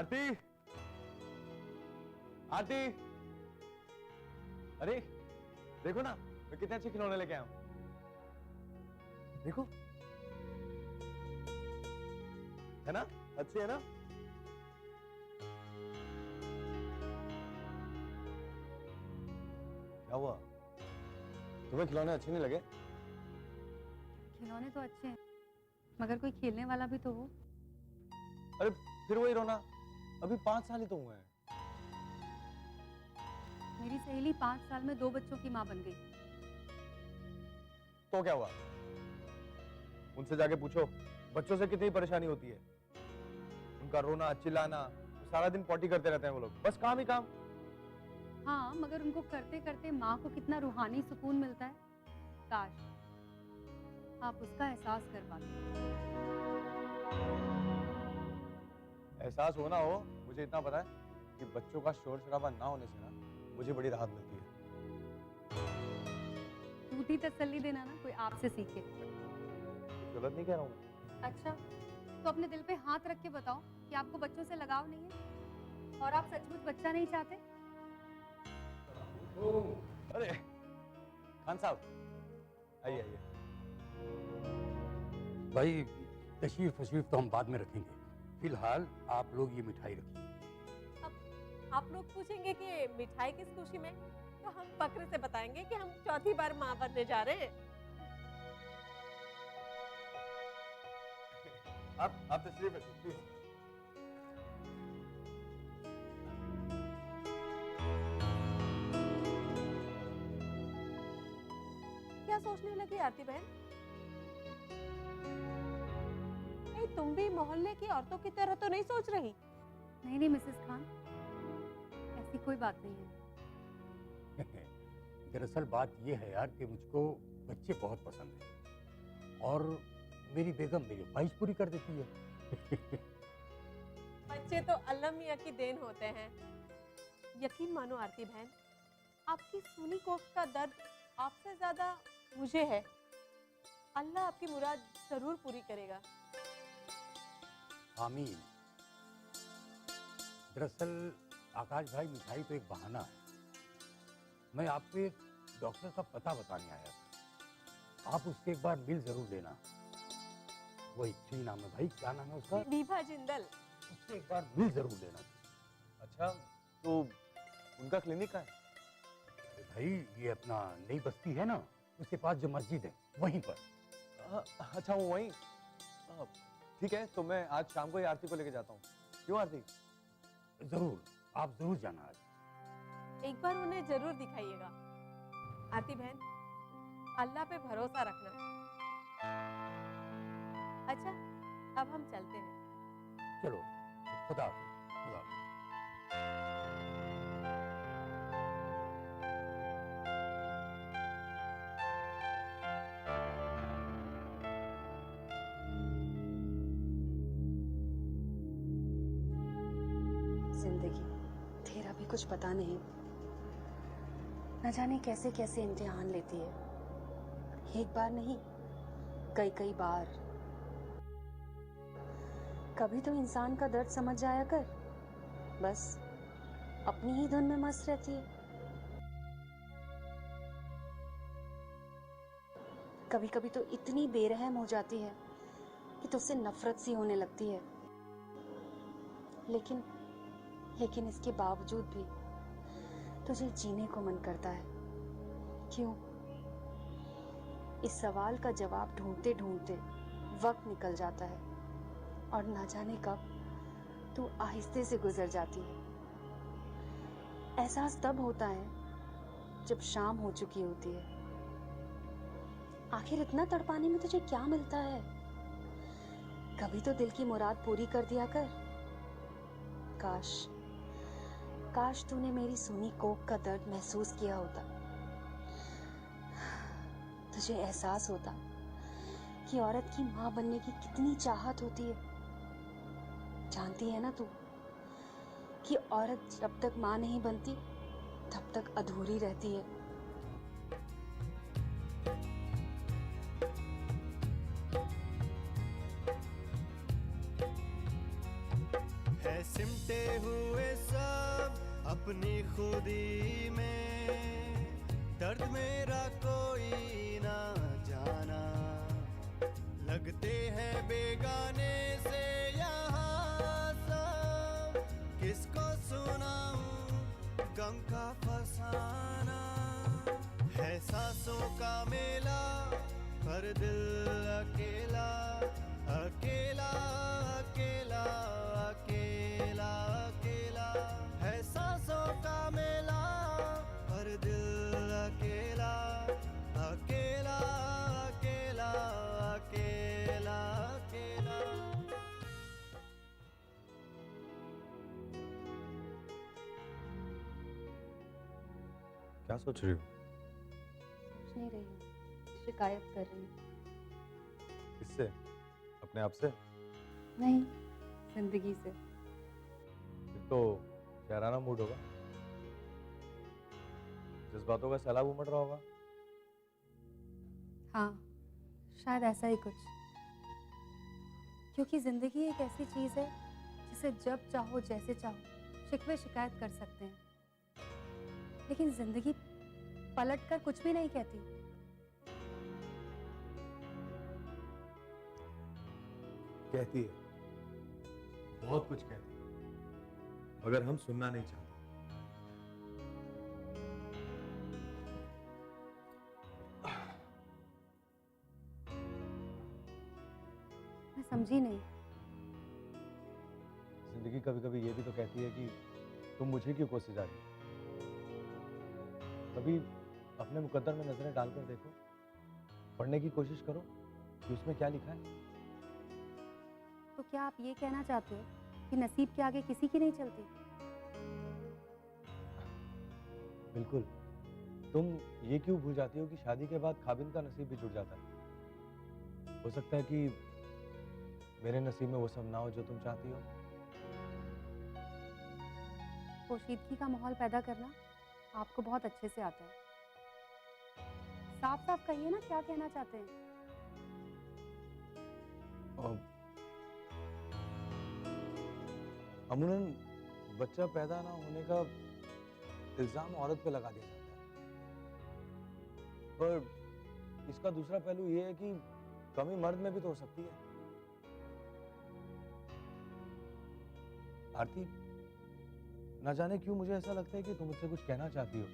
आरती, आरती, अरे देखो ना मैं कितने अच्छे खिलौने लेके आया हूं। देखो, है ना, अच्छे है ना। क्या हुआ, तुम्हें खिलौने अच्छे नहीं लगे? खिलौने तो अच्छे हैं, मगर कोई खेलने वाला भी तो हो। अरे फिर वही रोना, अभी 5 साल ही तो हुए हैं। मेरी सहेली 5 साल में 2 बच्चों की माँ बन गई। तो क्या हुआ, उनसे जाके पूछो बच्चों से कितनी परेशानी होती है। उनका रोना चिल्लाना, सारा दिन पॉटी करते रहते हैं वो लोग, बस काम ही काम। हाँ, मगर उनको करते करते माँ को कितना रूहानी सुकून मिलता है। काश आप उसका एहसास कर पाते। एहसास होना हो, मुझे इतना पता है कि बच्चों का शोर शराबा ना होने से ना मुझे बड़ी राहत मिलती है। तू ही तसल्ली देना ना, कोई आपसे सीखे। गलत नहीं कह रहा हूँ मैं। अच्छा, तो अपने दिल पे हाथ रख के बताओ कि आपको बच्चों से लगाव नहीं है और आप सचमुच बच्चा नहीं चाहते। अरे खान साहब, आइए आइए। भाई तशरीफ वशरीफ तो हम बाद में रखेंगे, फिलहाल आप लोग ये मिठाई रखिए। अब आप लोग पूछेंगे कि मिठाई किस खुशी में, तो हम फक्र से बताएंगे कि हम चौथी बार माँ बनने जा रहे हैं। आप तशरीफ रखिए प्लीज। क्या सोचने लगी आरती बहन? नहीं, तुम भी मोहल्ले की औरतों की तरह तो नहीं सोच रही? नहीं नहीं मिसेस खान, ऐसी कोई बात नहीं है। दरअसल बात यह है यार कि मुझको बच्चे बहुत पसंद हैं और मेरी बेगम मेरी ख्वाहिश पूरी कर देती है। बच्चे तो अल्लाह मियां की देन होते हैं। यकीन मानो आरती बहन, आपकी सूनी कोख का दर्द आपसे ज्यादा मुझे है। अल्लाह आपकी मुराद जरूर पूरी करेगा। आमीन। दरअसल आकाश भाई, मिठाई तो एक बहाना है। मैं आपको एक डॉक्टर का पता बताने आया था, आप उससे एक बार मिल जरूर लेना। वही सही नाम है भाई, क्या नाम है उसका? विभा जिंदल। उससे एक बार मिल जरूर लेना। अच्छा, तो उनका क्लिनिक कहाँ है? अरे भाई, ये अपना नई बस्ती है ना, उसके पास जो मस्जिद है वहीं पर। अच्छा वो वहीं। ठीक है, तो मैं आज शाम को ही आरती को लेके जाता हूँ। क्यों आरती? जरूर, आप जरूर जाना आज। एक बार उन्हें जरूर दिखाइएगा। आरती बहन, अल्लाह पे भरोसा रखना। अच्छा, अब हम चलते हैं। चलो, खुदा हाफिज, खुदा हाफिज। जिंदगी तेरा भी कुछ पता नहीं, न जाने कैसे कैसे इम्तिहान लेती है। एक बार नहीं, कई कई बार। कभी तो इंसान का दर्द समझ जाया कर, बस अपनी ही धुन में मस्त रहती है। कभी कभी तो इतनी बेरहम हो जाती है कि तुझसे नफरत सी होने लगती है। लेकिन इसके बावजूद भी तुझे जीने को मन करता है। क्यों? इस सवाल का जवाब ढूंढते ढूंढते वक्त निकल जाता है और ना जाने कब तू आहिस्ते से गुजर जाती है। एहसास तब होता है जब शाम हो चुकी होती है। आखिर इतना तड़पाने में तुझे क्या मिलता है? कभी तो दिल की मुराद पूरी कर दिया कर। काश तूने मेरी सूनी कोख का दर्द महसूस किया होता। तुझे एहसास होता कि औरत की माँ बनने की कितनी चाहत होती है। जानती है ना तू कि औरत जब तक माँ नहीं बनती तब तक अधूरी रहती है। है सिमटे अपनी खुदी में दर्द मेरा कोई ना जाना, लगते हैं बेगाने से यहाँ सब, किसको सुनाऊं गम का फसाना। है सांसों का मेला पर दिल अकेला, अकेला अकेला अकेला अकेला। है सांसों का मेला पर दिल अकेला, अकेला अकेला अकेला अकेला। क्या सोच रही हो? सोच नहीं रही हूँ, शिकायत कर रही हूँ। किससे? अपने आप से? नहीं, जिंदगी से। फिर तो शहराना मूड होगा, जज्बातों का सैलाब उमड़ रहा होगा। हाँ, शायद ऐसा ही कुछ। क्योंकि जिंदगी एक ऐसी चीज है जिसे जब चाहो जैसे चाहो शिकवे शिकायत कर सकते हैं, लेकिन जिंदगी पलट कर कुछ भी नहीं कहती। कहती है, बहुत कुछ कहती है, मगर हम सुनना नहीं चाहते। मैं समझी नहीं। जिंदगी कभी कभी ये भी तो कहती है कि तुम मुझे क्यों कोसे जा रही हो? कभी अपने मुकद्दर में नजरें डालकर देखो, पढ़ने की कोशिश करो कि उसमें क्या लिखा है। तो क्या आप ये कहना चाहते हो कि नसीब के आगे किसी की नहीं चलती? बिल्कुल। तुम ये क्यों भूल जाती हो कि शादी के बाद खाबिन का नसीब भी जुड़ जाता है। हो सकता है कि मेरे नसीब में वो सब ना हो जो तुम चाहती हो। पोशीदगी का माहौल पैदा करना आपको बहुत अच्छे से आता है। साफ साफ कहिए ना, क्या कहना चाहते हैं? अमूमन बच्चा पैदा ना होने का इल्जाम औरत पे लगा दिया जाता है, पर इसका दूसरा पहलू ये है कि कमी मर्द में भी तो हो सकती है। आरती, ना जाने क्यों मुझे ऐसा लगता है कि तुम मुझसे कुछ कहना चाहती हो,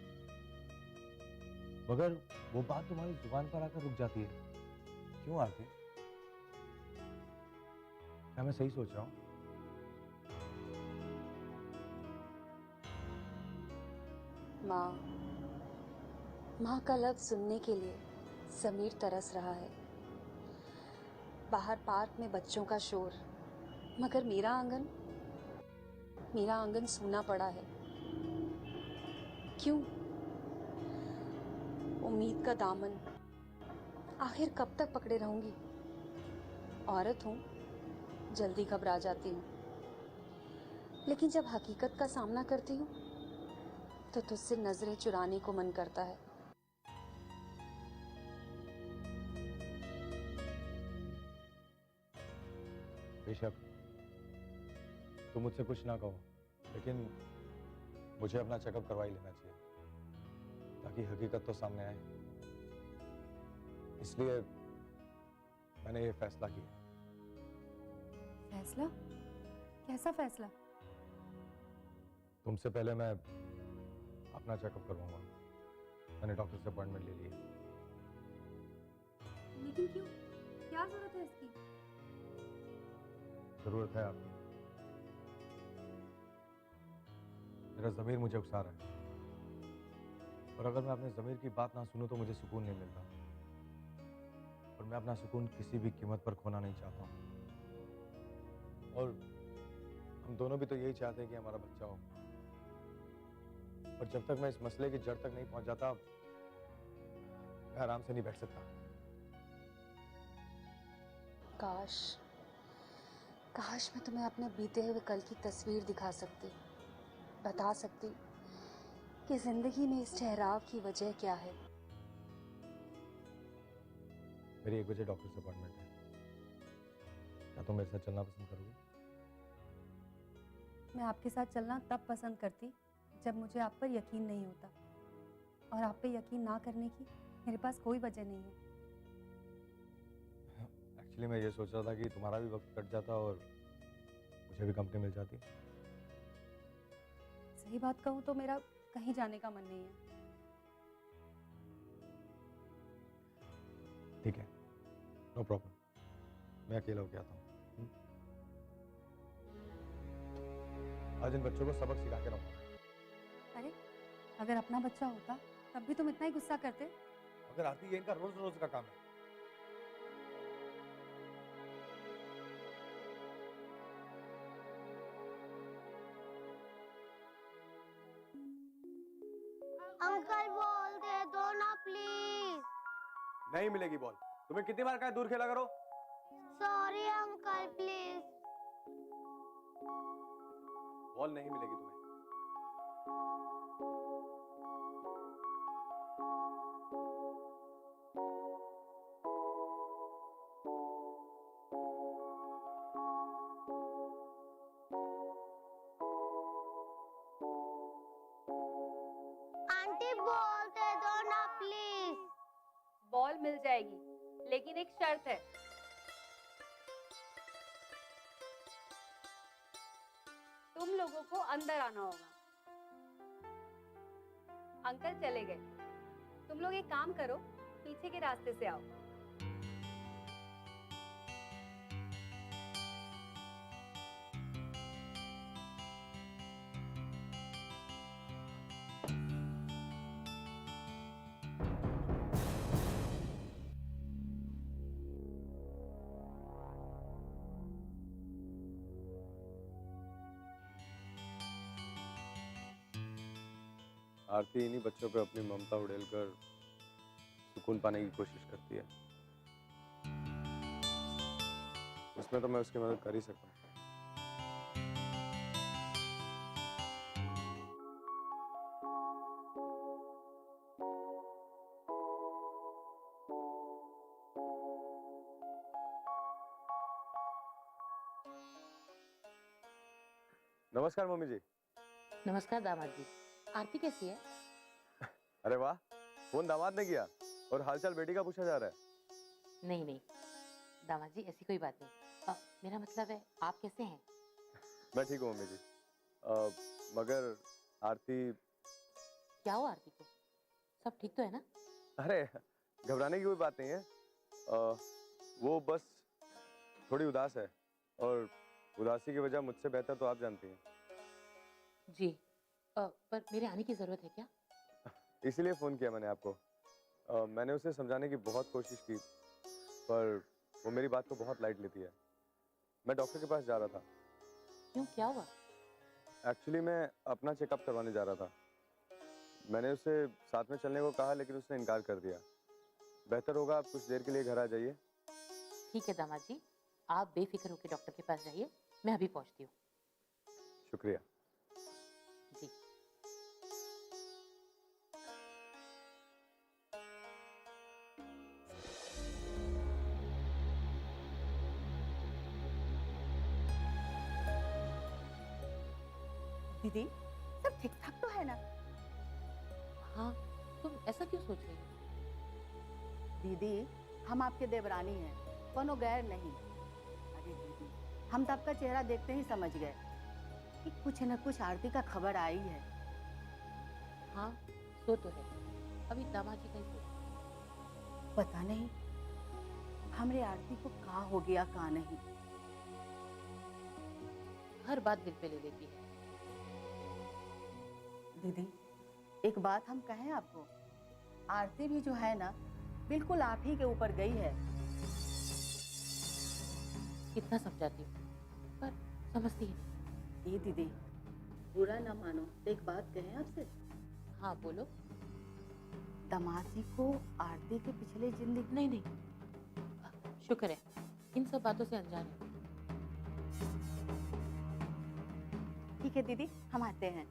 मगर वो बात तुम्हारी जुबान पर आकर रुक जाती है। क्यों आरती? क्या मैं सही सोच रहा हूँ? माँ, माँ का लफ्ज सुनने के लिए समीर तरस रहा है। बाहर पार्क में बच्चों का शोर, मगर मेरा आंगन सूना पड़ा है। क्यों? उम्मीद का दामन आखिर कब तक पकड़े रहूंगी? औरत हूं, जल्दी घबरा जाती हूँ, लेकिन जब हकीकत का सामना करती हूँ तो तुझसे नजरें चुराने को मन करता है। बेशक तुम मुझसे कुछ ना कहो, लेकिन मुझे अपना चेकअप करवा ही लेना चाहिए ताकि हकीकत तो सामने आए। इसलिए मैंने ये फैसला किया। फैसला? कैसा फैसला? तुमसे पहले मैं अपना चेकअप करवाऊंगा। मैंने डॉक्टर से अपॉइंटमेंट ले ली है। लेकिन क्यों? क्या जरूरत है इसकी? जरूरत है आपकी। मेरा ज़मीर मुझे उकसा रहा है, और अगर मैं अपने ज़मीर की बात ना सुनूं तो मुझे सुकून नहीं मिलता, और मैं अपना सुकून किसी भी कीमत पर खोना नहीं चाहता हूं। और हम दोनों भी तो यही चाहते हैं कि हमारा बच्चा हो, और जब तक मैं इस मसले की जड़ तक नहीं पहुंच जाता, मैं आराम से नहीं बैठ सकता। काश मैं तुम्हें अपने बीते हुए कल की तस्वीर दिखा सकती, बता सकती कि जिंदगी में इस ठहराव की वजह क्या है। मेरी 1 बजे डॉक्टर से अपॉइंटमेंट है। क्या तुम मेरे साथ चलना पसंद करोगे? मैं आपके साथ चलना तब पसंद करती जब मुझे आप पर यकीन नहीं होता, और आप पे यकीन ना करने की मेरे पास कोई वजह नहीं है। एक्चुअली मैं ये सोच रहा था कि तुम्हारा भी वक्त कट जाता और मुझे भी कंपनी मिल जाती। सही बात कहूँ तो मेरा कहीं जाने का मन नहीं है। ठीक है, नो प्रॉब्लम, मैं अकेला होके आता हूँ। आज इन बच्चों को सबक सिखा के रहूंगा। अरे, अगर अपना बच्चा होता तब भी तुम इतना ही गुस्सा करते? अगर आरती, ये इनका रोज रोज का काम है। अंकल बॉल दे दो ना प्लीज। नहीं मिलेगी बॉल। तुम्हें कितनी बार कहा दूर खेला करो। Sorry uncle please. बॉल नहीं मिलेगी तुम्हें। आंटी बॉल दे दो ना प्लीज। बॉल मिल जाएगी, लेकिन एक शर्त है। तुम लोगों को अंदर आना होगा। अंकल चले गए, तुम लोग एक काम करो, पीछे के रास्ते से आओ। आरती इन्हीं बच्चों पे अपनी ममता उड़ेलकर सुकून पाने की कोशिश करती है। इसमें तो मैं उसकी मदद कर ही सकता हूँ। नमस्कार मम्मी जी। नमस्कार दामाद जी। आरती कैसी है? अरे वाह, फोन दामाद ने किया और हालचाल बेटी का पूछा जा रहा है। नहीं नहीं दामाद जी, ऐसी कोई बात नहीं। मेरा मतलब है, आप कैसे हैं? मैं ठीक हूँ मम्मी जी। मगर आरती। क्या हुआ आरती को? सब ठीक तो है ना? अरे घबराने की कोई बात नहीं है। वो बस थोड़ी उदास है, और उदासी की वजह मुझसे बेहतर तो आप जानती हैं। जी, पर मेरे आने की जरूरत है क्या? इसीलिए फ़ोन किया मैंने आपको। मैंने उसे समझाने की बहुत कोशिश की, पर वो मेरी बात को बहुत लाइट लेती है। मैं डॉक्टर के पास जा रहा था। क्यों, क्या हुआ? एक्चुअली मैं अपना चेकअप करवाने जा रहा था। मैंने उसे साथ में चलने को कहा, लेकिन उसने इनकार कर दिया। बेहतर होगा आप कुछ देर के लिए घर आ जाइए। ठीक है दामाद जी, आप बेफिक्र होकर डॉक्टर के पास जाइए, मैं अभी पहुंचती हूँ। शुक्रिया। जी। दीदी, सब ठीक ठाक तो है ना? हाँ, तुम ऐसा क्यों सोच रही हो? दीदी, हम आपके देवरानी हैं, कोनो गैर नहीं। अरे दीदी, हम तो आपका चेहरा देखते ही समझ गए कि कुछ न कुछ आरती का खबर आई है। हाँ, सो तो है। अभी दामाद जी का ही सोच। पता नहीं हमरे आरती को का हो गया का नहीं। हर बात दिल पे ले लेती है। दीदी, एक बात हम कहें आपको, आरती भी जो है ना, बिल्कुल आप ही के ऊपर गई है। कितना समझाती हूँ, पर समझती ही नहीं। ये दीदी, बुरा ना मानो तो एक बात कहें आपसे। हाँ बोलो। दामाद जी को आरती के पिछले जिंदगी नहीं नहीं, शुक्र है, इन सब बातों से अनजान है। ठीक है दीदी, हम आते हैं।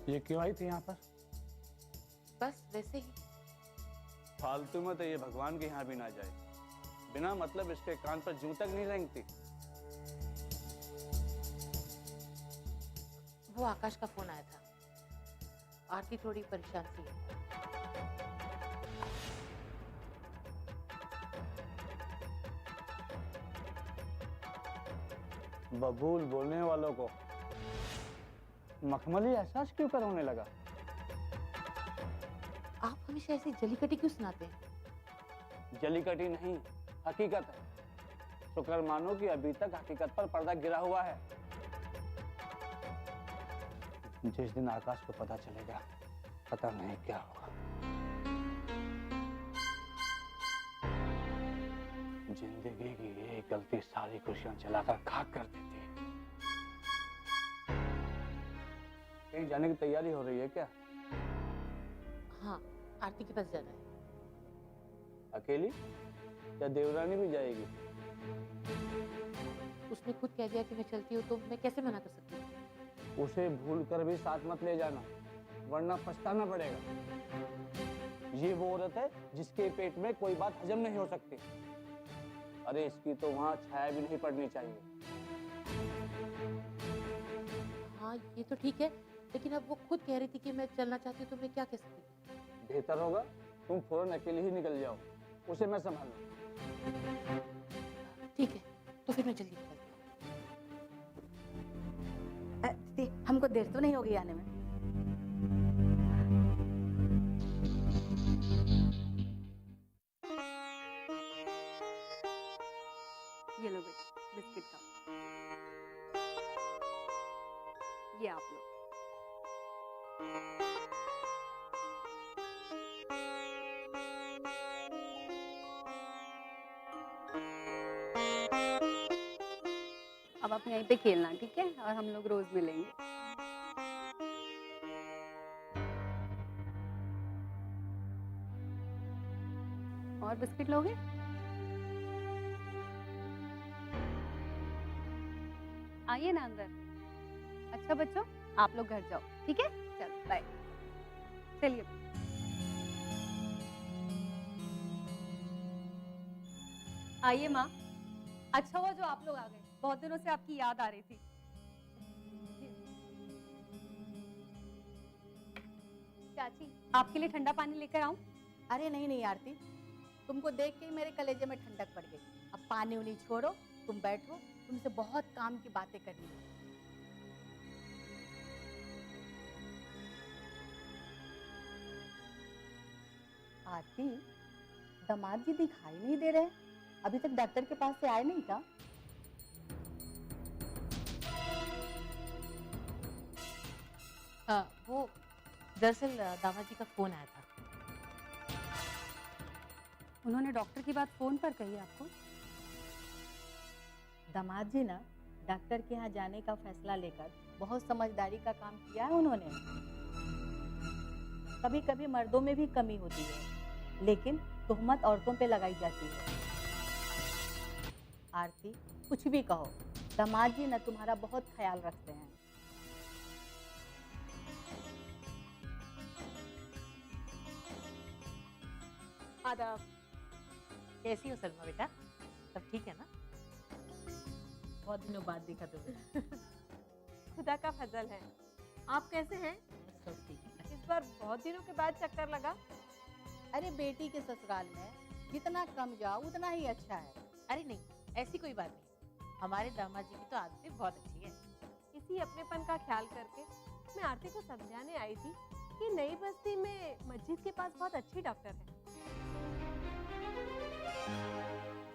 ये क्यों आई थी यहाँ पर? बस वैसे ही। फालतू में तो ये भगवान के यहाँ भी ना जाए, बिना मतलब इसके कान पर जूं तक नहीं रेंगती। वो आकाश का फोन आया था, आरती थोड़ी परेशान सी है। बबूल बोलने वालों को मखमली एहसास क्यों करवाने लगा? आप हमेशा ऐसी जलीकटी क्यों सुनाते हैं? जलीकटी नहीं, हकीकत है। शुक्र मानो कि अभी तक हकीकत पर पर्दा गिरा हुआ है। जिस दिन आकाश को पता चलेगा, पता नहीं क्या होगा। जिंदगी की एक गलती सारी खुशियां जलाकर खाक कर देती है। कहीं जाने की तैयारी हो रही है क्या? हाँ, आरती के पास जाना है। अकेली या देवरानी भी जाएगी? उसने खुद कह दिया कि मैं चलती हूँ, तो मैं कैसे मना कर सकती हूँ? उसे भूल कर भी साथ मत ले जाना, वरना पछताना पड़ेगा। ये वो औरत है जिसके पेट में कोई बात हजम नहीं हो सकती। अरे इसकी तो वहाँ छाया भी नहीं पड़नी चाहिए। हाँ ये तो ठीक है, लेकिन अब वो खुद कह रही थी कि मैं चलना चाहती हूँ, तो मैं क्या कह सकती हूँ? बेहतर होगा तुम फौरन अकेले ही निकल जाओ, उसे मैं संभालूं। ठीक है, तो फिर मैं जल्दी निकलती हूँ। दीदी, हमको देर तो नहीं होगी आने में? ये लो बेटा बिस्किट खाओ। ये आप लो। अब आप यहीं पे खेलना, ठीक है? और हम लोग रोज मिलेंगे। और बिस्किट लोगे? आइए ना अंदर। अच्छा बच्चों, आप लोग घर जाओ, ठीक है? चलो बाय। चलिए। आइए माँ। अच्छा हुआ जो आप लोग आ गए, बहुत दिनों से आपकी याद आ रही थी। चाची, आपके लिए ठंडा पानी लेकर आऊं? अरे नहीं नहीं आरती, तुमको देख के ही मेरे कलेजे में ठंडक पड़ गई। अब पानी उनी छोड़ो, तुम बैठो, तुमसे बहुत काम की बातें करनी है। आरती, दामाद जी दिखाई नहीं दे रहे, अभी तक डॉक्टर के पास से आए नहीं क्या? वो दरअसल दामाद जी का फोन आया था। उन्होंने डॉक्टर की बात फोन पर कही आपको? दामाद जी ना डॉक्टर के यहाँ जाने का फैसला लेकर बहुत समझदारी का काम किया है उन्होंने। कभी कभी मर्दों में भी कमी होती है, लेकिन तोहमत औरतों पे लगाई जाती है। आरती, कुछ भी कहो, दामाद जी ना तुम्हारा बहुत ख्याल रखते हैं। आदाब। कैसी हो सलमा बेटा? सब ठीक है ना? बहुत दिनों बाद देखा तुम्हें। खुदा का फजल है। आप कैसे हैं? सब ठीक है। इस बार बहुत दिनों के बाद चक्कर लगा। अरे बेटी के ससुराल में जितना कम जाओ उतना ही अच्छा है। अरे नहीं, ऐसी कोई बात नहीं। हमारे दामाद जी की तो आदतें बहुत अच्छी है। इसी अपनेपन का ख्याल करके मैं आरती को समझाने आई थी कि नई बस्ती में मस्जिद के पास बहुत अच्छी डॉक्टर है।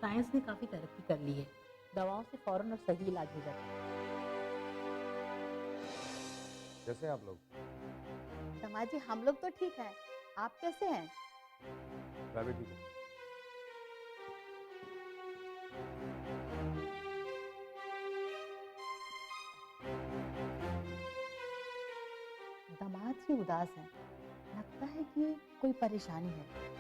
साइंस ने काफी तरक्की कर ली है, दवाओं से फौरन और सही इलाज हो जाता है। कैसे हैं आप लोग? दामाद जी, हम लोग तो ठीक हैं, आप कैसे हैं? मैं भी ठीक हूँ। दामाद जी उदास हैं, लगता है कि कोई परेशानी है।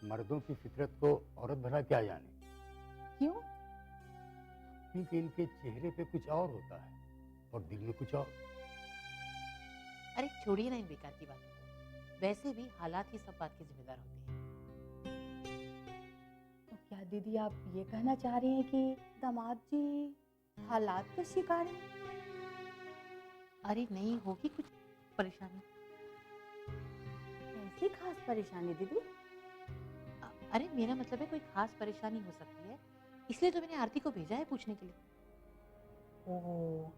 मर्दों की फितरत को औरत भला क्या जाने, क्यों? क्योंकि इनके चेहरे पे कुछ और होता है और दिल में कुछ और। अरे छोड़िए ना इन बेकार की बातों को, वैसे भी हालात ही सब बात के जिम्मेदार होते हैं। तो क्या दीदी आप ये कहना चाह रही हैं कि दामाद जी हालात के शिकार हैं? अरे नहीं होगी कुछ परेशानी। ऐसी खास परेशानी दीदी? अरे मेरा मतलब है कोई खास परेशानी हो सकती है, इसलिए तो मैंने आरती को भेजा है पूछने के लिए। ओह,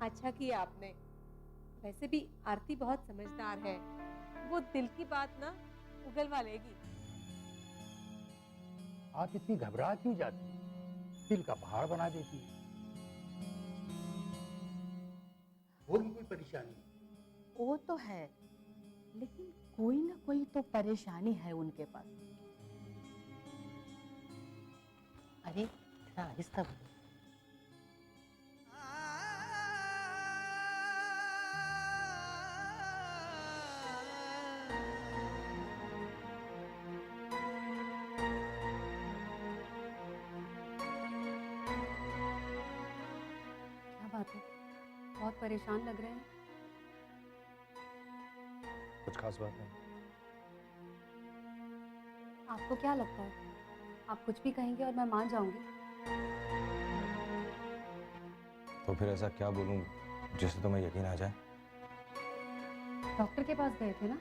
अच्छा किया आपने। वैसे भी आरती बहुत समझदार है, वो दिल की बात ना उगलवा लेगी। आप इतनी घबरा क्यों जाती हैं? दिल का पहाड़ बना देती है। होगी कोई परेशानी? वो तो है, लेकिन कोई ना कोई तो परेशानी है उनके पास। अरे थोड़ा आहिस्ता बोलो। क्या बात है, बहुत परेशान लग रहे हैं। कुछ खास बात नहीं। आपको क्या लगता है, आप कुछ भी कहेंगे और मैं मान जाऊंगी? तो फिर ऐसा क्या बोलूं जिससे तुम्हें यकीन आ जाए? डॉक्टर के पास गए थे ना?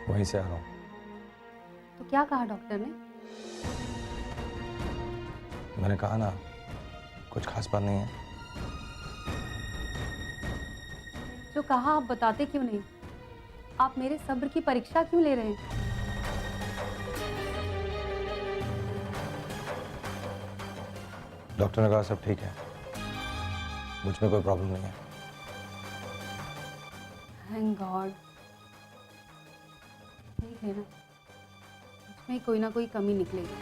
वहीं से आ रहा हूँ। तो क्या कहा डॉक्टर ने? मैंने कहा ना, कुछ खास बात नहीं है। जो कहा आप बताते क्यों नहीं? आप मेरे सब्र की परीक्षा क्यों ले रहे हैं? डॉक्टर ने कहा सब ठीक है, मुझ में कोई प्रॉब्लम नहीं है। Thank God. देख लेना, मुझ में कोई ना कोई कमी निकलेगी।